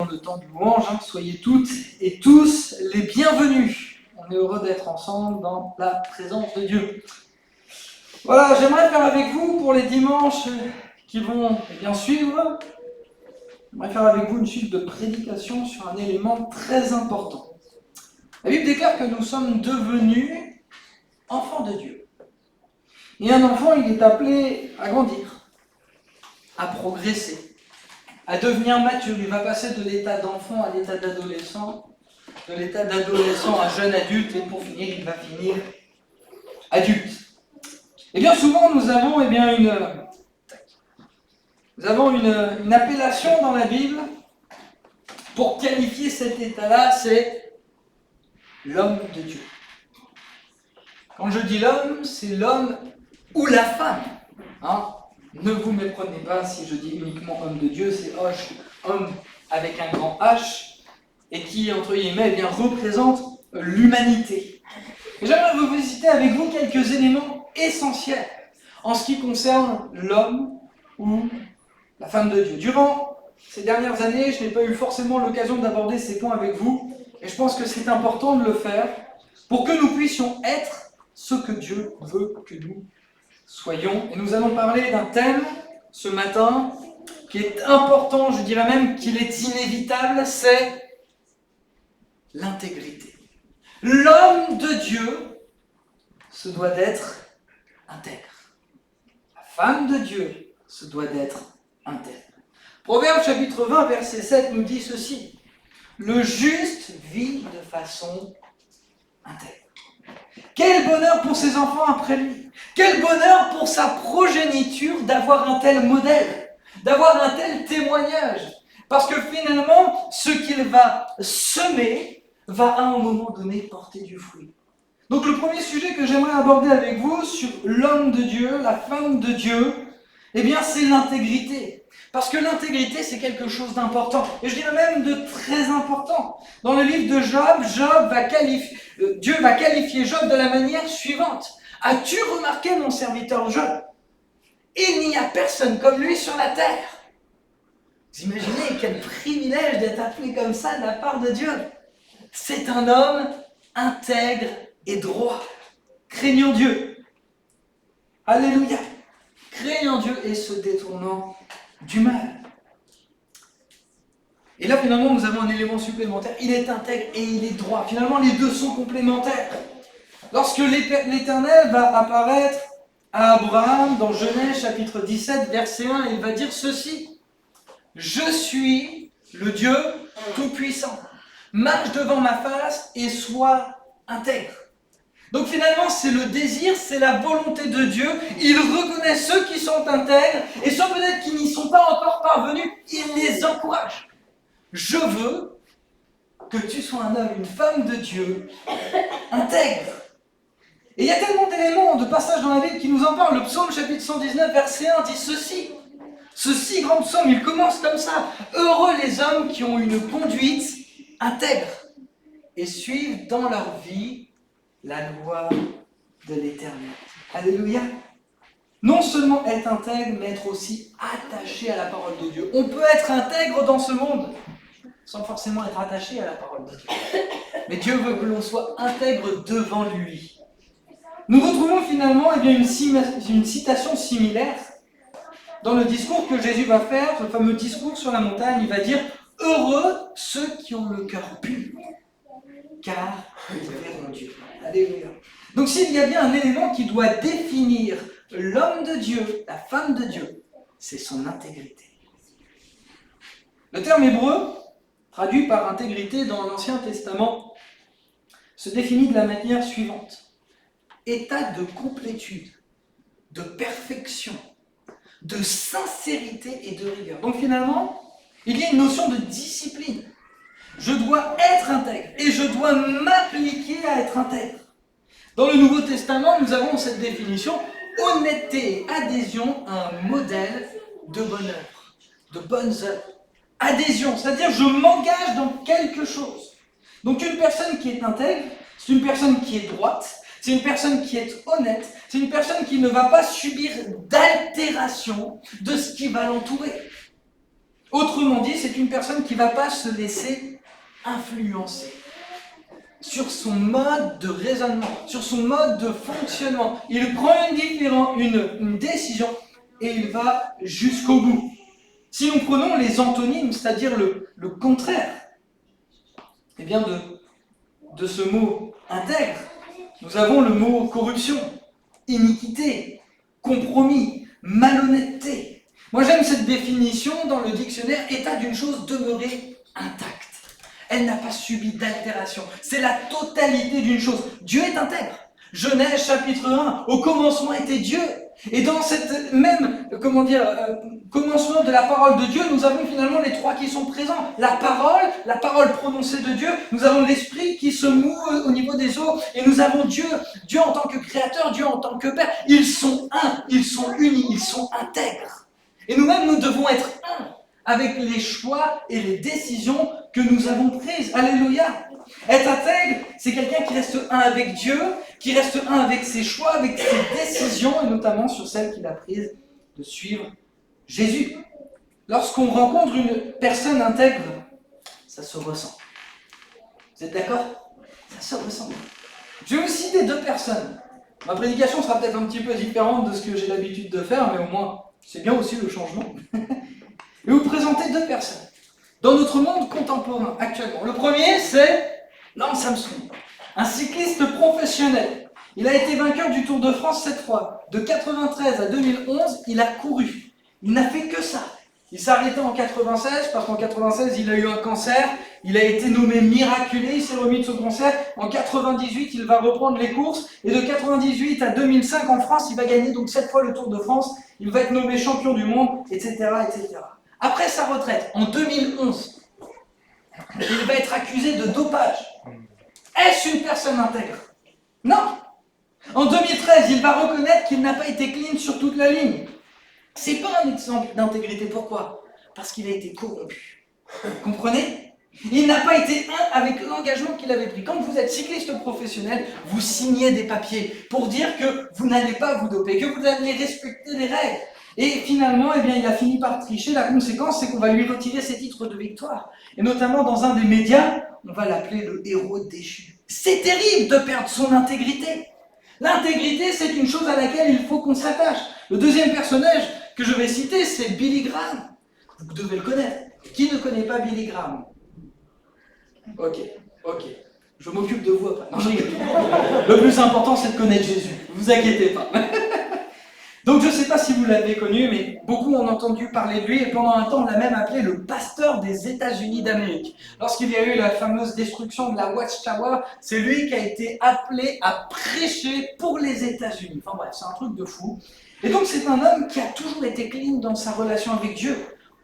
de temps de louange. Soyez toutes et tous les bienvenus. On est heureux d'être ensemble dans la présence de Dieu. Voilà, j'aimerais faire avec vous pour les dimanches qui vont suivre. J'aimerais faire avec vous une suite de prédications sur un élément très important. La Bible déclare que nous sommes devenus enfants de Dieu. Et un enfant, il est appelé à grandir, à progresser, à devenir mature. Il va passer de l'état d'enfant à l'état d'adolescent, de l'état d'adolescent à jeune adulte, et pour finir, il va finir adulte. Et bien souvent, nous avons une appellation dans la Bible pour qualifier cet état-là, c'est l'homme de Dieu. Quand je dis l'homme, c'est l'homme ou la femme. Ne vous méprenez pas si je dis uniquement homme de Dieu, c'est homme avec un grand H, et qui, entre guillemets, représente l'humanité. Et j'aimerais vous visiter avec vous quelques éléments essentiels en ce qui concerne l'homme ou la femme de Dieu. Durant ces dernières années, je n'ai pas eu forcément l'occasion d'aborder ces points avec vous, et je pense que c'est important de le faire pour que nous puissions être ce que Dieu veut que nous soyons. Et nous allons parler d'un thème ce matin qui est important, je dirais même qu'il est inévitable, c'est l'intégrité. L'homme de Dieu se doit d'être intègre. La femme de Dieu se doit d'être intègre. Proverbe chapitre 20, verset 7 nous dit ceci: le juste vit de façon intègre. Quel bonheur pour ses enfants après lui. Quel bonheur pour sa progéniture d'avoir un tel modèle, d'avoir un tel témoignage. Parce que finalement, ce qu'il va semer va à un moment donné porter du fruit. Donc le premier sujet que j'aimerais aborder avec vous sur l'homme de Dieu, la femme de Dieu, c'est l'intégrité. Parce que l'intégrité, c'est quelque chose d'important. Et je dirais même de très important. Dans le livre de Job, Dieu va qualifier Job de la manière suivante. As-tu remarqué mon serviteur Job? Il n'y a personne comme lui sur la terre. Vous imaginez quel privilège d'être appelé comme ça de la part de Dieu. C'est un homme intègre et droit. Craignant Dieu. Alléluia. Craignant Dieu et se détournant du mal. Et là, finalement, nous avons un élément supplémentaire. Il est intègre et il est droit. Finalement, les deux sont complémentaires. Lorsque l'Éternel va apparaître à Abraham dans Genèse chapitre 17, verset 1, il va dire ceci: je suis le Dieu Tout-Puissant. Marche devant ma face et sois intègre. Donc finalement, c'est le désir, c'est la volonté de Dieu. Il reconnaît ceux qui sont intègres et ceux peut-être qui n'y sont pas encore parvenus, il les encourage. Je veux que tu sois un homme, une femme de Dieu intègre. Et il y a tellement d'éléments, de passages dans la Bible qui nous en parlent. Le psaume chapitre 119, verset 1 dit ceci. Ce si grand psaume, il commence comme ça. Heureux les hommes qui ont une conduite intègre et suivent dans leur vie la loi de l'Éternel. Alléluia. Non seulement être intègre, mais être aussi attaché à la parole de Dieu. On peut être intègre dans ce monde sans forcément être attaché à la parole de Dieu. Mais Dieu veut que l'on soit intègre devant lui. Nous retrouvons finalement une citation similaire dans le discours que Jésus va faire, le fameux discours sur la montagne. Il va dire « Heureux ceux qui ont le cœur pur, car ils verront Dieu. » Alléluia. Donc s'il y a bien un élément qui doit définir l'homme de Dieu, la femme de Dieu, c'est son intégrité. Le terme hébreu, traduit par intégrité dans l'Ancien Testament, se définit de la manière suivante. État de complétude, de perfection, de sincérité et de rigueur. Donc finalement, il y a une notion de discipline. Je dois être intègre et je dois m'appliquer à être intègre. Dans le Nouveau Testament, nous avons cette définition: honnêteté et adhésion à un modèle de bonne œuvre, de bonnes œuvres. Adhésion, c'est-à-dire je m'engage dans quelque chose. Donc une personne qui est intègre, c'est une personne qui est droite, c'est une personne qui est honnête, c'est une personne qui ne va pas subir d'altération de ce qui va l'entourer. Autrement dit, c'est une personne qui ne va pas se laisser influencer sur son mode de raisonnement, sur son mode de fonctionnement. Il prend une décision et il va jusqu'au bout. Si nous prenons les antonymes, c'est-à-dire le contraire, eh bien de ce mot intègre, nous avons le mot corruption, iniquité, compromis, malhonnêteté. Moi j'aime cette définition dans le dictionnaire, état d'une chose demeurée intacte. Elle n'a pas subi d'altération. C'est la totalité d'une chose. Dieu est intègre. Genèse chapitre 1, au commencement était Dieu. Et dans cette même, commencement de la parole de Dieu, nous avons finalement les trois qui sont présents. La parole prononcée de Dieu, nous avons l'esprit qui se moue au niveau des eaux, et nous avons Dieu en tant que créateur, Dieu en tant que Père. Ils sont un, ils sont unis, ils sont intègres. Et nous-mêmes, nous devons être un avec les choix et les décisions que nous avons prises. Alléluia. Être intègre, c'est quelqu'un qui reste un avec Dieu, qui reste un avec ses choix, avec ses décisions, et notamment sur celle qu'il a prise de suivre Jésus. Lorsqu'on rencontre une personne intègre, ça se ressent. Vous êtes d'accord? Ça se ressent. Je vais vous citer deux personnes. Ma prédication sera peut-être un petit peu différente de ce que j'ai l'habitude de faire, mais au moins, c'est bien aussi le changement. Je vais vous présenter deux personnes dans notre monde contemporain actuellement. Le premier, c'est Lance Armstrong, un cycliste professionnel. Il a été vainqueur du Tour de France 7 fois. De 93 à 2011, il a couru. Il n'a fait que ça. Il s'est arrêté en 96 parce qu'en 96, il a eu un cancer. Il a été nommé miraculé, il s'est remis de ce cancer. En 98, il va reprendre les courses. Et de 98 à 2005, en France, il va gagner donc 7 fois le Tour de France. Il va être nommé champion du monde, etc., etc. Après sa retraite, en 2011, il va être accusé de dopage. Est-ce une personne intègre? Non. En 2013, il va reconnaître qu'il n'a pas été clean sur toute la ligne. C'est pas un exemple d'intégrité. Pourquoi? Parce qu'il a été corrompu. Vous comprenez? Il n'a pas été un avec l'engagement qu'il avait pris. Quand vous êtes cycliste professionnel, vous signez des papiers pour dire que vous n'allez pas vous doper, que vous allez respecter les règles. Et finalement, eh bien, il a fini par tricher. La conséquence, c'est qu'on va lui retirer ses titres de victoire. Et notamment dans un des médias, on va l'appeler le héros déchu. C'est terrible de perdre son intégrité. L'intégrité, c'est une chose à laquelle il faut qu'on s'attache. Le deuxième personnage que je vais citer, c'est Billy Graham. Vous devez le connaître. Qui ne connaît pas Billy Graham? Ok. Je m'occupe de vous après. Non, je rigole. Le plus important, c'est de connaître Jésus. Ne vous inquiétez pas. Donc je ne sais pas si vous l'avez connu, mais beaucoup ont entendu parler de lui, et pendant un temps on l'a même appelé le pasteur des États-Unis d'Amérique. Lorsqu'il y a eu la fameuse destruction de la Watchtower, c'est lui qui a été appelé à prêcher pour les États-Unis. Enfin bref, c'est un truc de fou. Et donc c'est un homme qui a toujours été clean dans sa relation avec Dieu.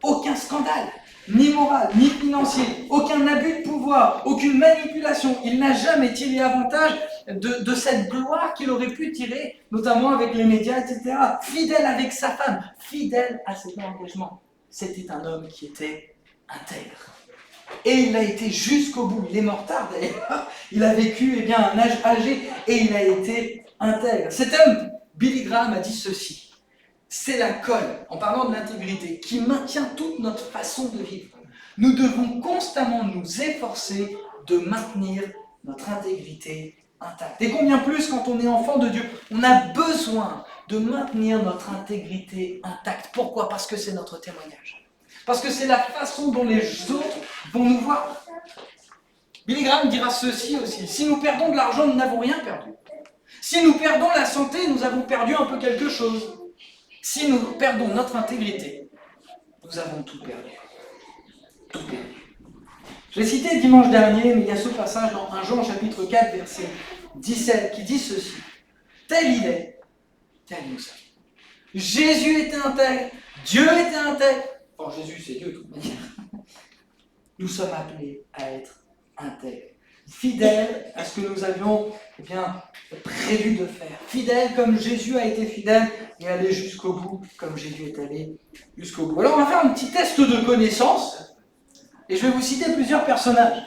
Aucun scandale, ni moral, ni financier, aucun abus de pouvoir, aucune manipulation. Il n'a jamais tiré avantage de cette gloire qu'il aurait pu tirer, notamment avec les médias, etc. Fidèle avec sa femme, fidèle à ses engagements. C'était un homme qui était intègre. Et il l'a été jusqu'au bout. Il est mort tard d'ailleurs. Il a vécu un âge âgé et il a été intègre. Cet homme, Billy Graham, a dit ceci. C'est la colle, en parlant de l'intégrité, qui maintient toute notre façon de vivre. Nous devons constamment nous efforcer de maintenir notre intégrité intacte. Et combien plus quand on est enfant de Dieu, on a besoin de maintenir notre intégrité intacte. Pourquoi? Parce que c'est notre témoignage. Parce que c'est la façon dont les autres vont nous voir. Billy Graham dira ceci aussi. Si nous perdons de l'argent, nous n'avons rien perdu. Si nous perdons la santé, nous avons perdu un peu quelque chose. Si nous perdons notre intégrité, nous avons tout perdu. Tout perdu. Je l'ai cité dimanche dernier, mais il y a ce passage dans 1 Jean chapitre 4, verset 17, qui dit ceci. Tel il est, tel nous sommes. Jésus était intègre, Dieu était intègre. Enfin, Jésus, c'est Dieu de toute manière. Nous sommes appelés à être intègres. Fidèles à ce que nous avions prévu de faire. Fidèles comme Jésus a été fidèle et aller jusqu'au bout comme Jésus est allé jusqu'au bout. Alors on va faire un petit test de connaissance et je vais vous citer plusieurs personnages.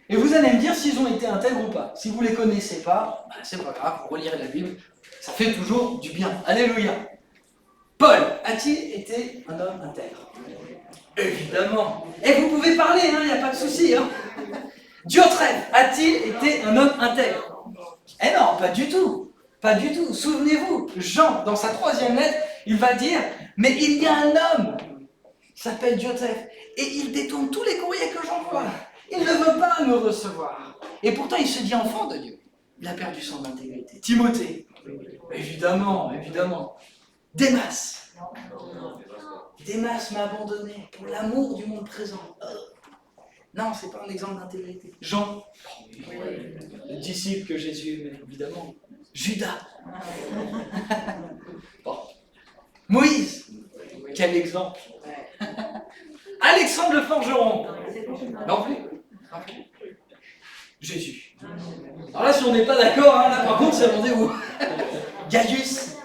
Et vous allez me dire s'ils ont été intègres ou pas. Si vous ne les connaissez pas, c'est pas grave, vous relirez la Bible, ça fait toujours du bien. Alléluia. Paul a-t-il été un homme intègre? Évidemment. Et vous pouvez parler, il n'y a pas de souci. Diotrephe a-t-il été un homme intègre? Eh non, pas du tout. Pas du tout. Souvenez-vous, Jean, dans sa 3e lettre, il va dire, mais il y a un homme, il s'appelle Diotrephe, et il détourne tous les courriers que j'envoie. Il ne veut pas me recevoir. Et pourtant, il se dit enfant de Dieu. Il a perdu son intégrité. Timothée, évidemment, évidemment. Démas m'a abandonné pour l'amour du monde présent. Non, c'est pas un exemple d'intégrité. Jean, le disciple que Jésus aimait, évidemment. Judas. Bon. Moïse, quel exemple. Alexandre le forgeron. Non plus. Jésus. Alors là, si on n'est pas d'accord, là par contre, c'est rendez-vous. Gaius,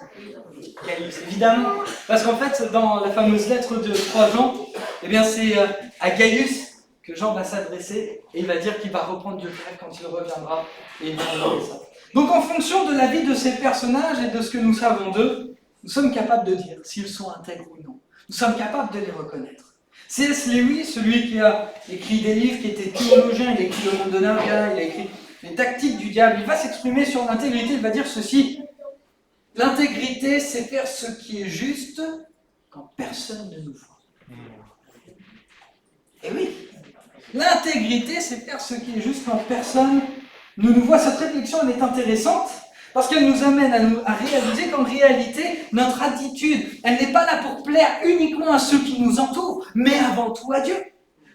évidemment. Parce qu'en fait, dans la fameuse lettre de 3 Jean, eh bien, c'est à Gaius que Jean va s'adresser et il va dire qu'il va reprendre Diotrephe quand il reviendra et il va envoyer ça. Donc, en fonction de la vie de ces personnages et de ce que nous savons d'eux, nous sommes capables de dire s'ils sont intègres ou non. Nous sommes capables de les reconnaître. C.S. Lewis, celui qui a écrit des livres, qui était théologien, il a écrit Le Monde de Narnia, il a écrit Les Tactiques du Diable, il va s'exprimer sur l'intégrité, il va dire ceci. L'intégrité, c'est faire ce qui est juste quand personne ne nous voit. Et oui, l'intégrité, c'est faire ce qui est juste quand personne ne nous voit. Cette réflexion, elle est intéressante parce qu'elle nous amène à réaliser qu'en réalité, notre attitude, elle n'est pas là pour plaire uniquement à ceux qui nous entourent, mais avant tout à Dieu.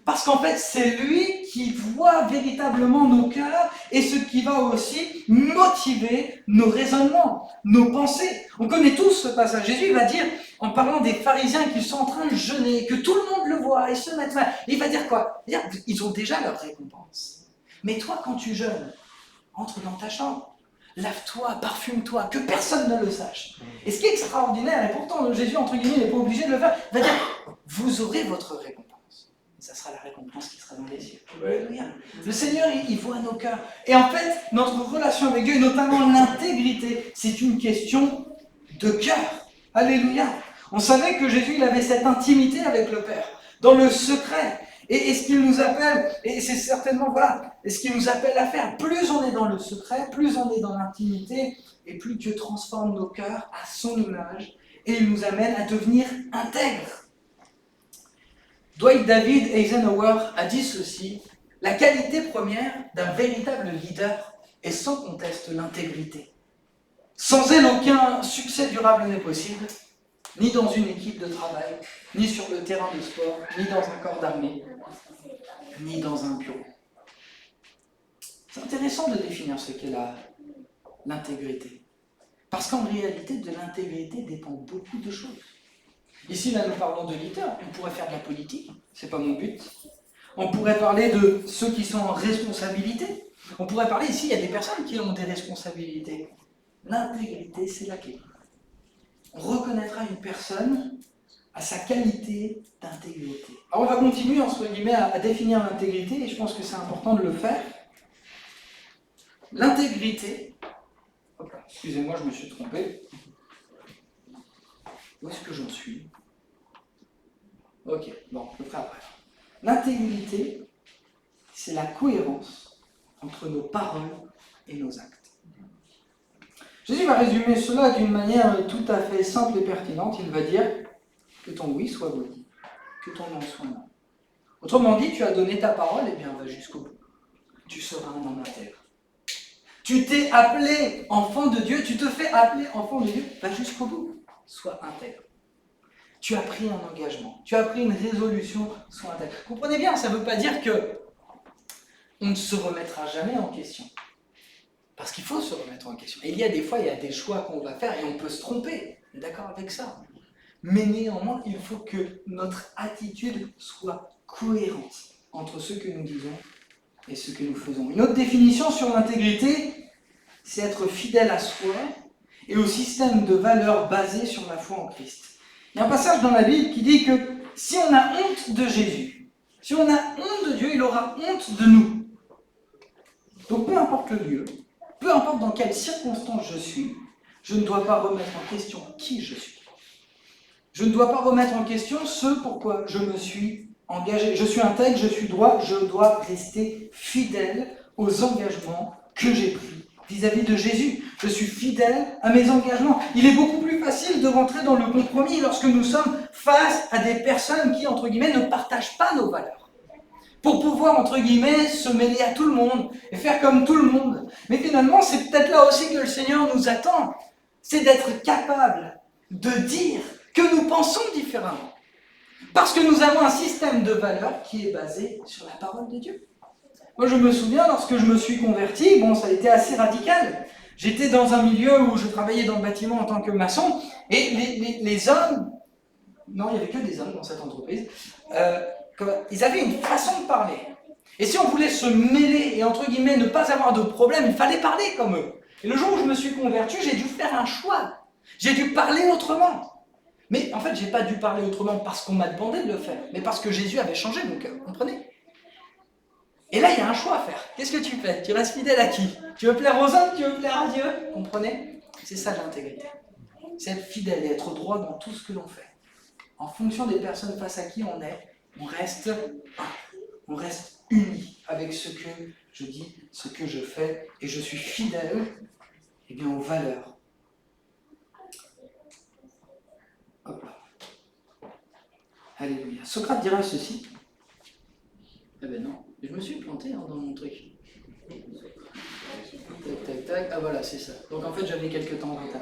Parce qu'en fait, c'est lui qui voit véritablement nos cœurs et ce qui va aussi motiver nos raisonnements, nos pensées. On connaît tous ce passage. Jésus va dire, en parlant des pharisiens qui sont en train de jeûner, que tout le monde le voit et se met mal, il va dire quoi? Il va dire, ils ont déjà leur récompense. Mais toi, quand tu jeûnes, entre dans ta chambre, lave-toi, parfume-toi, que personne ne le sache. Et ce qui est extraordinaire, et pourtant Jésus, entre guillemets, n'est pas obligé de le faire, il va dire, vous aurez votre récompense. Ça sera la récompense qui sera dans les cieux. Alléluia. Le Seigneur, il voit nos cœurs. Et en fait, notre relation avec Dieu, et notamment l'intégrité, c'est une question de cœur. Alléluia. On savait que Jésus, il avait cette intimité avec le Père, dans le secret. Et ce qu'il nous appelle, et c'est certainement, voilà, et ce qu'il nous appelle à faire, plus on est dans le secret, plus on est dans l'intimité, et plus Dieu transforme nos cœurs à son image, et il nous amène à devenir intègres. Dwight David Eisenhower a dit ceci, la qualité première d'un véritable leader est sans conteste l'intégrité. Sans elle, aucun succès durable n'est possible, ni dans une équipe de travail, ni sur le terrain de sport, ni dans un corps d'armée, ni dans un bureau. C'est intéressant de définir ce qu'est l'intégrité. Parce qu'en réalité, de l'intégrité dépend beaucoup de choses. Ici, là, nous parlons de leaders. On pourrait faire de la politique, c'est pas mon but. On pourrait parler de ceux qui sont en responsabilité. On pourrait parler ici, il y a des personnes qui ont des responsabilités. L'intégrité, c'est la clé. On reconnaîtra une personne à sa qualité d'intégrité. Alors, on va continuer, entre guillemets, à définir l'intégrité, et je pense que c'est important de le faire. L'intégrité, excusez-moi, je me suis trompé. Où est-ce que j'en suis? Ok, bon, je le ferai après. L'intégrité, c'est la cohérence entre nos paroles et nos actes. Jésus va résumer cela d'une manière tout à fait simple et pertinente. Il va dire que ton oui soit oui, que ton non soit non. Autrement dit, tu as donné ta parole, et bien va jusqu'au bout. Tu seras un homme intègre. Tu t'es appelé enfant de Dieu, tu te fais appeler enfant de Dieu, va jusqu'au bout. Sois intègre. Tu as pris un engagement, tu as pris une résolution, sois intègre. Comprenez bien, ça ne veut pas dire que on ne se remettra jamais en question. Parce qu'il faut se remettre en question. Et il y a des fois, il y a des choix qu'on va faire et on peut se tromper. On est d'accord avec ça. Mais néanmoins, il faut que notre attitude soit cohérente entre ce que nous disons et ce que nous faisons. Une autre définition sur l'intégrité, c'est être fidèle à soi et au système de valeurs basé sur la foi en Christ. Il y a un passage dans la Bible qui dit que si on a honte de Jésus, si on a honte de Dieu, il aura honte de nous. Donc peu importe le lieu, peu importe dans quelles circonstances je suis, je ne dois pas remettre en question qui je suis. Je ne dois pas remettre en question ce pourquoi je me suis engagé, je suis intègre, je suis droit, je dois rester fidèle aux engagements que j'ai pris vis-à-vis de Jésus. Je suis fidèle à mes engagements. Il est beaucoup plus facile de rentrer dans le compromis lorsque nous sommes face à des personnes qui, entre guillemets, ne partagent pas nos valeurs. Pour pouvoir, entre guillemets, se mêler à tout le monde et faire comme tout le monde. Mais finalement, c'est peut-être là aussi que le Seigneur nous attend. C'est d'être capable de dire que nous pensons différemment. Parce que nous avons un système de valeurs qui est basé sur la parole de Dieu. Moi, je me souviens, lorsque je me suis converti, ça a été assez radical. J'étais dans un milieu où je travaillais dans le bâtiment en tant que maçon, et les hommes, non, il n'y avait que des hommes dans cette entreprise, ils avaient une façon de parler. Et si on voulait se mêler et, entre guillemets, ne pas avoir de problème, il fallait parler comme eux. Et le jour où je me suis converti, j'ai dû faire un choix. J'ai dû parler autrement. Mais en fait, je n'ai pas dû parler autrement parce qu'on m'a demandé de le faire, mais parce que Jésus avait changé mon cœur, comprenez? Et là, il y a un choix à faire. Qu'est-ce que tu fais? Tu restes fidèle à qui? Tu veux plaire aux hommes? Tu veux plaire à Dieu? Comprenez? C'est ça l'intégrité. C'est être fidèle et être droit dans tout ce que l'on fait. En fonction des personnes face à qui on est, on reste unis avec ce que je dis, ce que je fais, et je suis fidèle aux valeurs. Hop là. Alléluia. Socrate dira ceci. Eh ben non, je me suis planté dans mon truc. Tac, tac, tac. Ah voilà, c'est ça. Donc en fait, j'avais quelques temps de retard.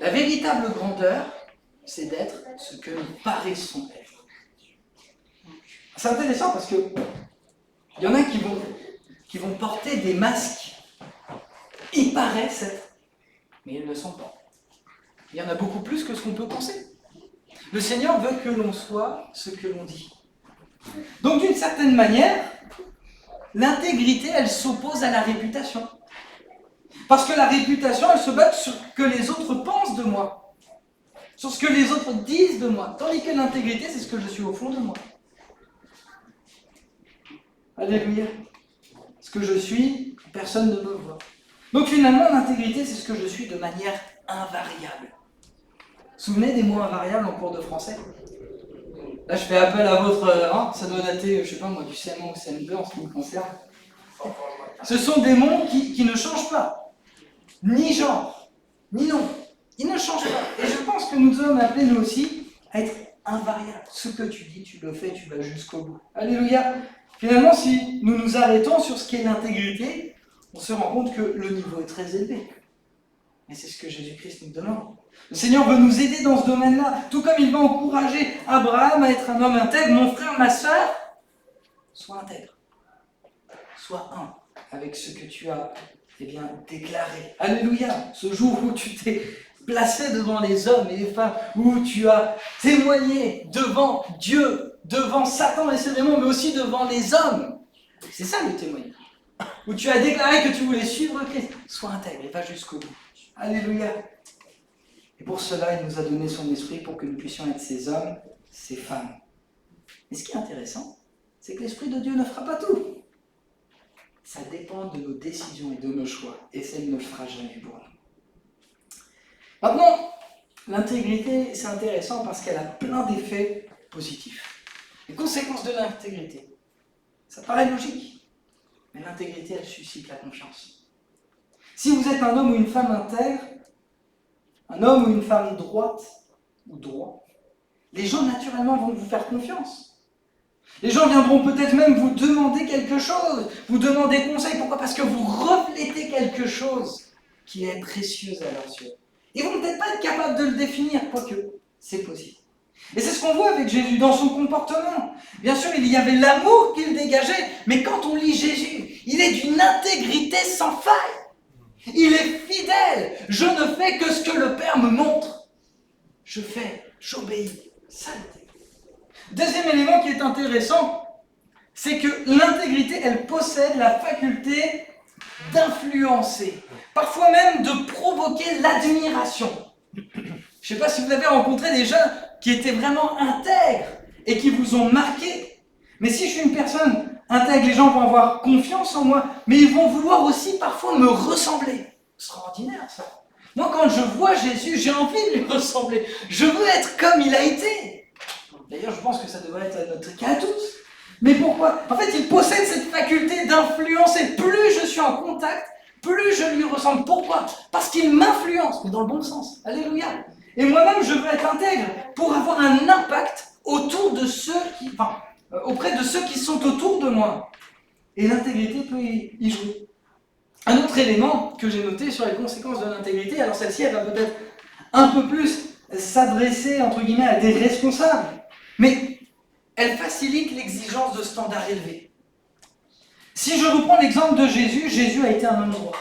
La véritable grandeur, c'est d'être ce que nous paraissons être. C'est intéressant parce que il y en a qui vont porter des masques. Ils paraissent être, mais ils ne le sont pas. Il y en a beaucoup plus que ce qu'on peut penser. Le Seigneur veut que l'on soit ce que l'on dit. Donc d'une certaine manière, l'intégrité, elle s'oppose à la réputation. Parce que la réputation, elle se base sur ce que les autres pensent de moi. Sur ce que les autres disent de moi. Tandis que l'intégrité, c'est ce que je suis au fond de moi. Alléluia. Ce que je suis, personne ne me voit. Donc finalement, l'intégrité, c'est ce que je suis de manière invariable. Souvenez des mots invariables en cours de français? Là, je fais appel à votre... ça doit dater, je sais pas moi, du CM1 ou CM2 en ce qui me concerne. Ce sont des mots qui ne changent pas. Ni genre, ni nom. Ils ne changent pas. Et je pense que nous sommes appelés, nous aussi, à être invariables. Ce que tu dis, tu le fais, tu vas jusqu'au bout. Alléluia. Finalement, si nous nous arrêtons sur ce qu'est l'intégrité, on se rend compte que le niveau est très élevé. Et c'est ce que Jésus-Christ nous demande. Le Seigneur veut nous aider dans ce domaine-là, tout comme il va encourager Abraham à être un homme intègre. Mon frère, ma sœur, sois intègre. Sois un avec ce que tu as déclaré. Alléluia. Ce jour où tu t'es placé devant les hommes et les femmes, où tu as témoigné devant Dieu, devant Satan et ses démons, mais aussi devant les hommes. C'est ça le témoignage. Où tu as déclaré que tu voulais suivre Christ. Sois intègre et va jusqu'au bout. Alléluia. Et pour cela, il nous a donné son esprit pour que nous puissions être ces hommes, ces femmes. Et ce qui est intéressant, c'est que l'Esprit de Dieu ne fera pas tout. Ça dépend de nos décisions et de nos choix. Et ça, il ne le fera jamais pour nous. Maintenant, l'intégrité, c'est intéressant parce qu'elle a plein d'effets positifs. Les conséquences de l'intégrité, ça paraît logique. Mais l'intégrité, elle suscite la confiance. Si vous êtes un homme ou une femme intègre, un homme ou une femme droite ou droit, les gens naturellement vont vous faire confiance. Les gens viendront peut-être même vous demander quelque chose, vous demander conseil. Pourquoi? Parce que vous reflétez quelque chose qui est précieux à leurs yeux. Ils vont peut-être pas être capables de le définir, quoique c'est possible. Et c'est ce qu'on voit avec Jésus dans son comportement. Bien sûr, il y avait l'amour qu'il dégageait, mais quand on lit Jésus, il est d'une intégrité sans faille. Il est fidèle. Je ne fais que ce que le Père me montre. Je fais, j'obéis. Ça, l'intégrité. Deuxième élément qui est intéressant, c'est que l'intégrité, elle possède la faculté d'influencer, parfois même de provoquer l'admiration. Je ne sais pas si vous avez rencontré des gens qui étaient vraiment intègres et qui vous ont marqué. Mais si je suis une personne intègre, les gens vont avoir confiance en moi, mais ils vont vouloir aussi parfois me ressembler. Extraordinaire ça. Moi quand je vois Jésus, j'ai envie de lui ressembler. Je veux être comme il a été. D'ailleurs, je pense que ça devrait être notre cas à tous. Mais pourquoi? En fait, il possède cette faculté d'influencer. Plus je suis en contact, plus je lui ressemble. Pourquoi? Parce qu'il m'influence, mais dans le bon sens. Alléluia. Et moi-même, je veux être intègre pour avoir un impact autour de ceux auprès de ceux qui sont autour de moi. Et l'intégrité peut y jouer. Un autre élément que j'ai noté sur les conséquences de l'intégrité, alors celle-ci, elle va peut-être un peu plus s'adresser, entre guillemets, à des responsables, mais elle facilite l'exigence de standards élevés. Si je reprends l'exemple de Jésus, Jésus a été un homme droit.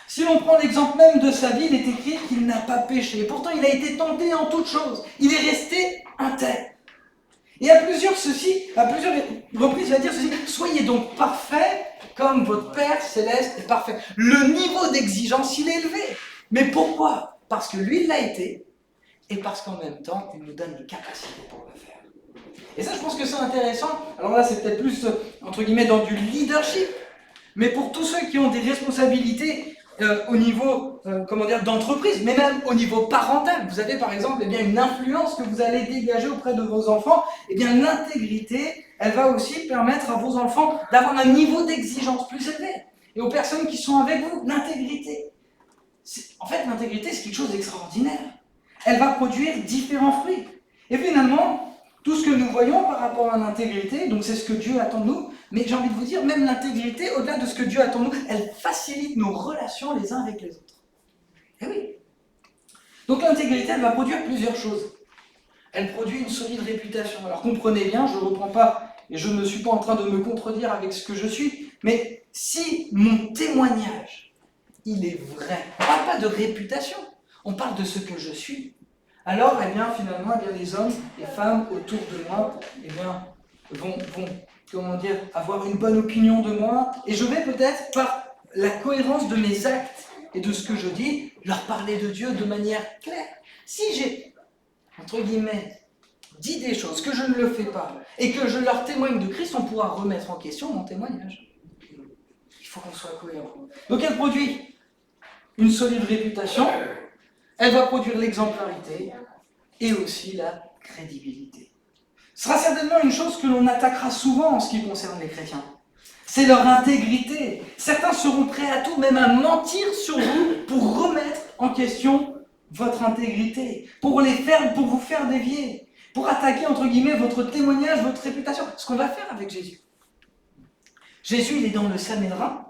Si l'on prend l'exemple même de sa vie, il est écrit qu'il n'a pas péché. Et pourtant, il a été tenté en toutes choses. Il est resté intègre. Et à plusieurs reprises, il va dire ceci: soyez donc parfaits comme votre Père céleste est parfait. Le niveau d'exigence, il est élevé. Mais pourquoi? Parce que lui, il l'a été, et parce qu'en même temps, il nous donne les capacités pour le faire. Et ça, je pense que c'est intéressant. Alors là, c'est peut-être plus, entre guillemets, dans du leadership. Mais pour tous ceux qui ont des responsabilités au niveau, d'entreprise, mais même au niveau parental, vous avez par exemple une influence que vous allez dégager auprès de vos enfants, l'intégrité, elle va aussi permettre à vos enfants d'avoir un niveau d'exigence plus élevé. Et aux personnes qui sont avec vous, l'intégrité. En fait, l'intégrité, c'est quelque chose d'extraordinaire. Elle va produire différents fruits. Et finalement, tout ce que nous voyons par rapport à l'intégrité, donc c'est ce que Dieu attend de nous, mais j'ai envie de vous dire, même l'intégrité, au-delà de ce que Dieu attend de nous, elle facilite nos relations les uns avec les autres. Eh oui. Donc l'intégrité, elle va produire plusieurs choses. Elle produit une solide réputation. Alors comprenez bien, je ne reprends pas, et je ne suis pas en train de me contredire avec ce que je suis, mais si mon témoignage, il est vrai, on ne parle pas de réputation, on parle de ce que je suis, alors, finalement, les hommes, les femmes autour de moi, vont avoir une bonne opinion de moi, et je vais peut-être, par la cohérence de mes actes et de ce que je dis, leur parler de Dieu de manière claire. Si j'ai, entre guillemets, dit des choses que je ne le fais pas, et que je leur témoigne de Christ, on pourra remettre en question mon témoignage. Il faut qu'on soit cohérent. Donc elle produit une solide réputation, elle va produire l'exemplarité et aussi la crédibilité. Ce sera certainement une chose que l'on attaquera souvent en ce qui concerne les chrétiens. C'est leur intégrité. Certains seront prêts à tout, même à mentir sur vous pour remettre en question votre intégrité, pour vous faire dévier, pour attaquer, entre guillemets, votre témoignage, votre réputation. Ce qu'on va faire avec Jésus. Jésus, il est dans le Sanhédrin.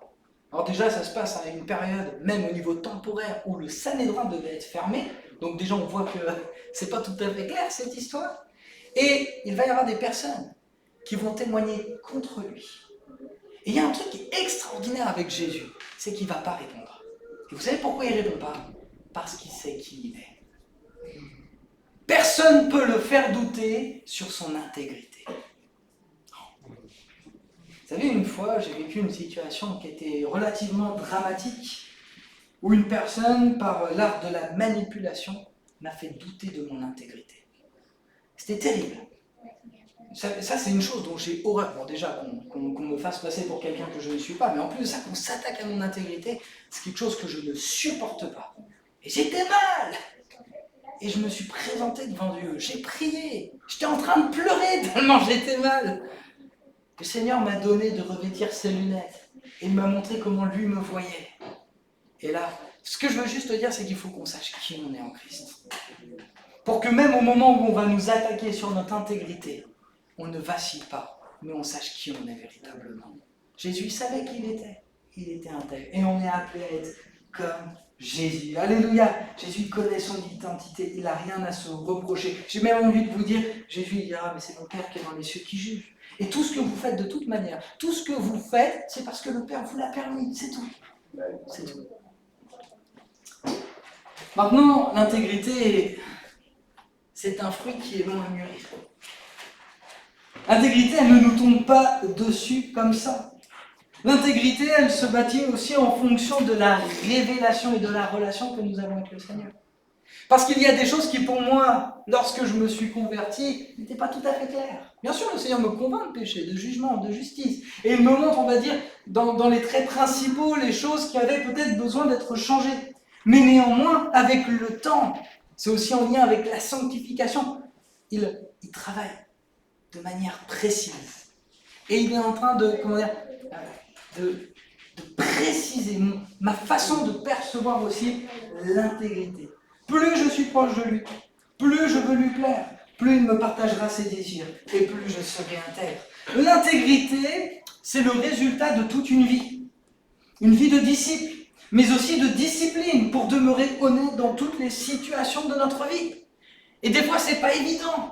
Alors déjà, ça se passe à une période, même au niveau temporaire, où le Sanhédrin devait être fermé. Donc déjà, on voit que c'est pas tout à fait clair, cette histoire. Et il va y avoir des personnes qui vont témoigner contre lui. Et il y a un truc qui est extraordinaire avec Jésus, c'est qu'il ne va pas répondre. Et vous savez pourquoi il ne répond pas? Parce qu'il sait qui il est. Personne ne peut le faire douter sur son intégrité. Vous savez, une fois, j'ai vécu une situation qui était relativement dramatique, où une personne, par l'art de la manipulation, m'a fait douter de mon intégrité. C'était terrible. Ça, c'est une chose dont j'ai horreur. Bon, déjà, qu'on me fasse passer pour quelqu'un que je ne suis pas, mais en plus de ça, qu'on s'attaque à mon intégrité, c'est quelque chose que je ne supporte pas. Et j'étais mal. Et je me suis présenté devant Dieu. J'ai prié. J'étais en train de pleurer tellement j'étais mal. Le Seigneur m'a donné de revêtir ses lunettes. Et il m'a montré comment lui me voyait. Et là, ce que je veux juste te dire, c'est qu'il faut qu'on sache qui on est en Christ. Pour que même au moment où on va nous attaquer sur notre intégrité, on ne vacille pas, mais on sache qui on est véritablement. Jésus savait qui il était intègre. Et on est appelé à être comme Jésus. Alléluia. Jésus connaît son identité, il n'a rien à se reprocher. J'ai même envie de vous dire, Jésus il dira, mais c'est mon Père qui est dans les cieux qui juge. Et tout ce que vous faites de toute manière, tout ce que vous faites, c'est parce que le Père vous l'a permis, c'est tout. C'est tout. Maintenant, l'intégrité, c'est un fruit qui est long à mûrir. L'intégrité, elle ne nous tombe pas dessus comme ça. L'intégrité, elle se bâtit aussi en fonction de la révélation et de la relation que nous avons avec le Seigneur. Parce qu'il y a des choses qui, pour moi, lorsque je me suis converti, n'étaient pas tout à fait claires. Bien sûr, le Seigneur me convainc de péché, de jugement, de justice. Et il me montre, on va dire, dans les traits principaux, les choses qui avaient peut-être besoin d'être changées. Mais néanmoins, avec le temps, c'est aussi en lien avec la sanctification, il travaille de manière précise. Et il est en train de, de préciser ma façon de percevoir aussi l'intégrité. Plus je suis proche de lui, plus je veux lui plaire, plus il me partagera ses désirs et plus je serai intègre. L'intégrité, c'est le résultat de toute une vie de disciple, mais aussi de discipline pour demeurer honnête dans toutes les situations de notre vie. Et des fois, c'est pas évident,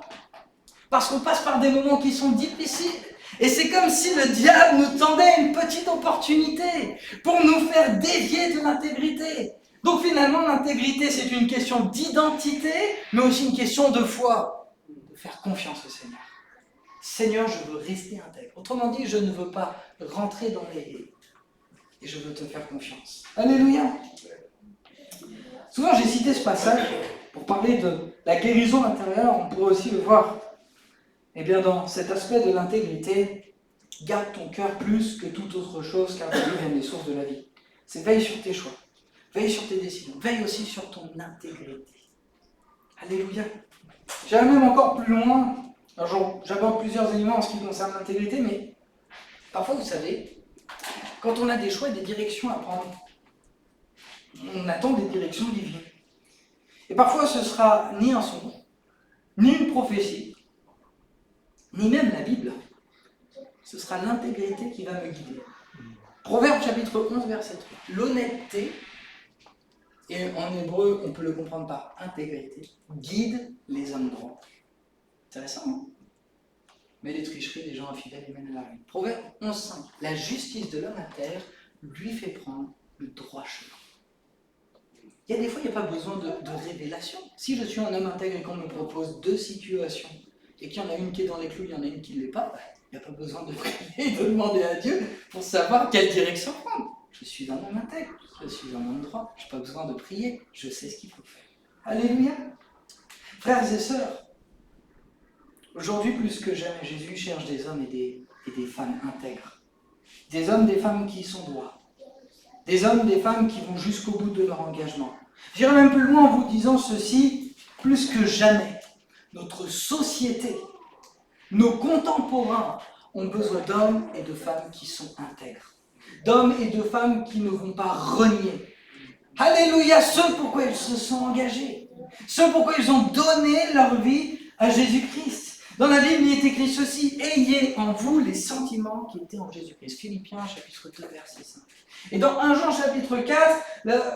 parce qu'on passe par des moments qui sont difficiles. Et c'est comme si le diable nous tendait une petite opportunité pour nous faire dévier de l'intégrité. Donc finalement, l'intégrité, c'est une question d'identité, mais aussi une question de foi, de faire confiance au Seigneur. Seigneur, je veux rester intègre. Autrement dit, je ne veux pas rentrer dans les... Et je veux te faire confiance. Alléluia. Souvent, j'ai cité ce passage pour parler de la guérison intérieure. On pourrait aussi le voir. Eh bien, dans cet aspect de l'intégrité, garde ton cœur plus que toute autre chose, car de lui viennent les sources de la vie. C'est veille sur tes choix, veille sur tes décisions, veille aussi sur ton intégrité. Alléluia. J'irai même encore plus loin. Alors, j'aborde plusieurs éléments en ce qui concerne l'intégrité, mais parfois, vous savez, quand on a des choix et des directions à prendre, on attend des directions divines. Et parfois, ce sera ni un songe, ni une prophétie, ni même la Bible. Ce sera l'intégrité qui va me guider. Proverbe chapitre 11, verset 3. L'honnêteté, et en hébreu, on peut le comprendre par intégrité, guide les hommes droits. Intéressant, hein? Mais les tricheries des gens infidèles les mènent à la ruine. Proverbe 11, 5. La justice de l'homme à terre lui fait prendre le droit chemin. Il y a des fois, il n'y a pas besoin de révélation. Si je suis un homme intègre et qu'on me propose deux situations, et qu'il y en a une qui est dans les clous, il y en a une qui ne l'est pas, il n'y a pas besoin de prier et de demander à Dieu pour savoir quelle direction prendre. Je suis un homme intègre, je suis un homme droit, je n'ai pas besoin de prier, je sais ce qu'il faut faire. Alléluia. Frères et sœurs, aujourd'hui plus que jamais, Jésus cherche des hommes et des femmes intègres. Des hommes, des femmes qui sont droits. Des hommes, des femmes qui vont jusqu'au bout de leur engagement. J'irai même plus loin en vous disant ceci, plus que jamais, notre société, nos contemporains ont besoin d'hommes et de femmes qui sont intègres. D'hommes et de femmes qui ne vont pas renier. Alléluia, ce pourquoi ils se sont engagés. Ce pourquoi ils ont donné leur vie à Jésus-Christ. Dans la Bible, il est écrit ceci, ayez en vous les sentiments qui étaient en Jésus-Christ. Philippiens chapitre 2, verset 5. Et dans 1 Jean chapitre 4,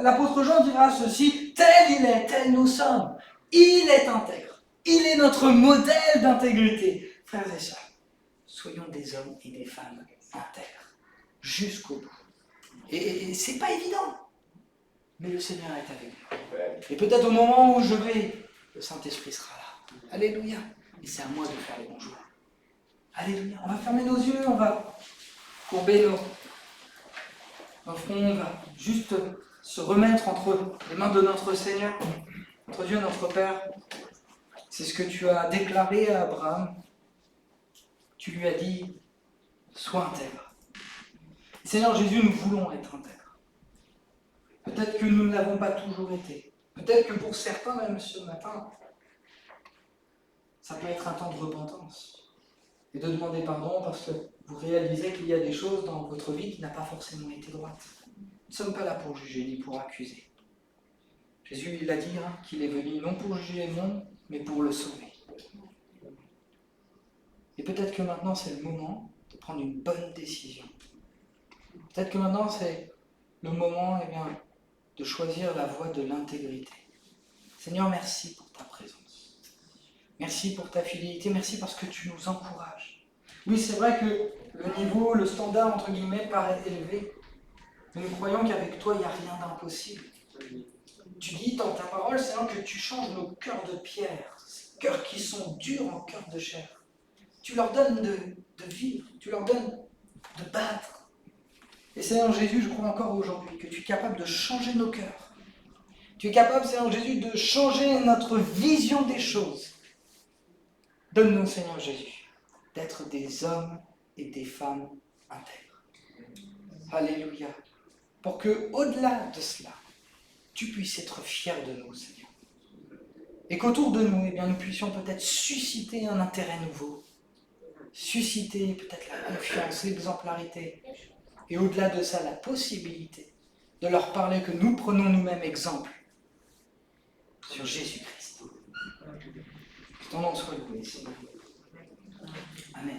l'apôtre Jean dira ceci, tel il est, tel nous sommes. Il est intègre. Il est notre modèle d'intégrité. Frères et sœurs, soyons des hommes et des femmes intègres, jusqu'au bout. Et c'est pas évident, mais le Seigneur est avec nous. Et peut-être au moment où je vais, le Saint-Esprit sera là. Alléluia. Et c'est à moi de faire les bons choix. Alléluia. On va fermer nos yeux, on va courber nos fronts, on va juste se remettre entre les mains de notre Seigneur, notre Dieu, notre Père. C'est ce que tu as déclaré à Abraham. Tu lui as dit, sois intègre. Seigneur Jésus, nous voulons être intègres. Peut-être que nous ne l'avons pas toujours été. Peut-être que pour certains, même ce matin, ça peut être un temps de repentance. Et de demander pardon parce que vous réalisez qu'il y a des choses dans votre vie qui n'ont pas forcément été droites. Nous ne sommes pas là pour juger ni pour accuser. Jésus, il a dit qu'il est venu non pour juger le monde, mais pour le sauver. Et peut-être que maintenant, c'est le moment de prendre une bonne décision. Peut-être que maintenant, c'est le moment de choisir la voie de l'intégrité. Seigneur, merci pour ta présence. Merci pour ta fidélité, merci parce que tu nous encourages. Oui, c'est vrai que le niveau, le standard, entre guillemets, paraît élevé, mais nous croyons qu'avec toi, il n'y a rien d'impossible. Tu dis dans ta parole, Seigneur, que tu changes nos cœurs de pierre, ces cœurs qui sont durs en cœurs de chair. Tu leur donnes de vivre, tu leur donnes de battre. Et Seigneur Jésus, je crois encore aujourd'hui que tu es capable de changer nos cœurs. Tu es capable, Seigneur Jésus, de changer notre vision des choses. Donne-nous, Seigneur Jésus, d'être des hommes et des femmes intègres. Alléluia. Pour que, au-delà de cela, tu puisses être fier de nous, Seigneur. Et qu'autour de nous, eh bien, nous puissions peut-être susciter un intérêt nouveau, susciter peut-être la confiance, l'exemplarité, et au-delà de ça, la possibilité de leur parler que nous prenons nous-mêmes exemple sur Jésus-Christ. Que ton nom soit loué, Seigneur. Amen.